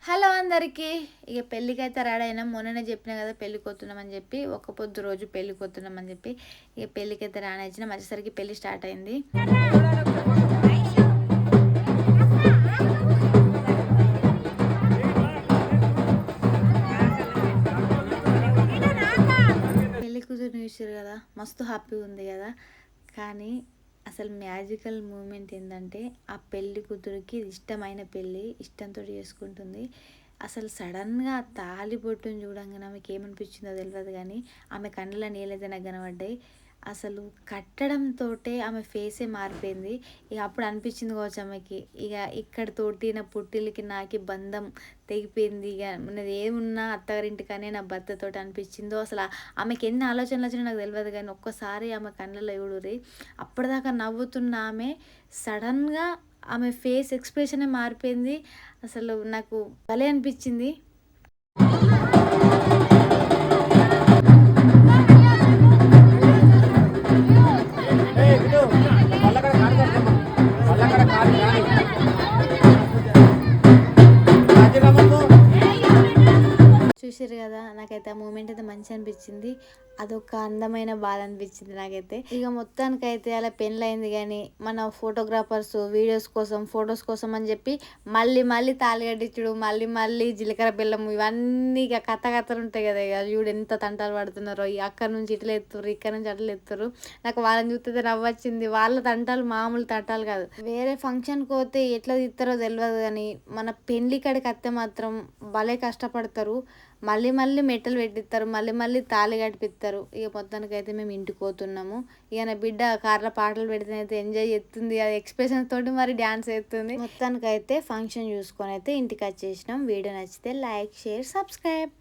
Hello అందరికీ. ఇక పెళ్ళికైతే ready అయినాం. మొన్ననే చెప్పినా కదా పెళ్ళికి పోతున్నామని చెప్పి, ఒక్క పొద్దు రోజు పెళ్ళికి పోతున్నామని చెప్పి ఇక పెళ్ళికైతే రాని వచ్చినాం. వచ్చేసరికి పెళ్ళి స్టార్ట్ అయింది. పెళ్ళి కూతురు చూసారు కదా, మస్తు హ్యాపీగా ఉంది కదా. కానీ అసలు మ్యాజికల్ మూమెంట్ ఏంటంటే, ఆ పెళ్ళి కూతురికి ఇష్టమైన పెళ్ళి ఇష్టంతో చేసుకుంటుంది. అసలు సడన్గా తాళి బొట్టుని చూడంగానే ఆమెకి ఏమనిపించిందో తెలియదు, కానీ ఆమె కళ్ళలో నీళ్ళైతే నాకు కనబడ్డాయి. అసలు కట్టడంతో ఆమె ఫేసే మారిపోయింది. ఇక అప్పుడు అనిపించింది కావచ్చు ఆమెకి, ఇక ఇక్కడ తోటి నా పుట్టిలకి నాకి బంధం తెగిపోయింది. ఇక నాది ఏమున్నా అత్తగారింటికనే నా భర్తతోటి అనిపించిందో. అసలు ఆమెకి ఎన్ని ఆలోచనలు వచ్చినా నాకు తెలియదు, కానీ ఒక్కసారి ఆమె కళ్ళలో చూడుర్రి. అప్పటిదాకా నవ్వుతున్న ఆమె సడన్గా ఆమె ఫేస్ ఎక్స్ప్రెషనే మారిపోయింది. అసలు నాకు భలే అనిపించింది. చూసారు కదా, నాకైతే ఆ మూమెంట్ అయితే మంచిగా అనిపించింది. అదొక అందమైన బాధ అనిపించింది నాకైతే. ఇక మొత్తానికైతే అలా పెళ్ళయింది, కానీ మన ఫోటోగ్రాఫర్స్ వీడియోస్ కోసం ఫొటోస్ కోసం అని చెప్పి మళ్ళీ మళ్ళీ తాళి కట్టించుడు, మళ్ళీ మళ్ళీ జీలకర్ర బెల్లం ఇవన్నీ ఇక కథలు ఉంటాయి కదా. ఇక చూడు ఎంత తంటాలు పడుతున్నారో. అక్కడ నుంచి ఇట్లా ఎత్తురు, ఇక్కడ నుంచి అట్లా ఎత్తురు. నాకు వాళ్ళని చూస్తే నవ్వొచ్చింది. వాళ్ళ తంటాలు మామూలు తంటాలు కాదు. వేరే ఫంక్షన్కి పోతే ఎట్లా తీస్తారో తెలియదు, కానీ మన పెళ్ళి కాడికి అత్తే మాత్రం భలే కష్టపడతారు. మళ్ళీ మళ్ళీ మెట్టలు పెట్టిస్తారు, మళ్ళీ మళ్ళీ తాళి కట్టిపిస్తారు. ఇక మొత్తానికి అయితే మేము ఇంటికి పోతున్నాము. ఇక నా బిడ్డ కార్లో పాటలు పెడితేనైతే ఎంజాయ్ చేస్తుంది, అది ఎక్స్ప్రెషన్ తోటి మరి డ్యాన్స్ చేస్తుంది. మొత్తానికి అయితే ఫంక్షన్ చూసుకొని అయితే ఇంటికి వచ్చేసినాం. వీడియో నచ్చితే లైక్, షేర్, సబ్స్క్రైబ్.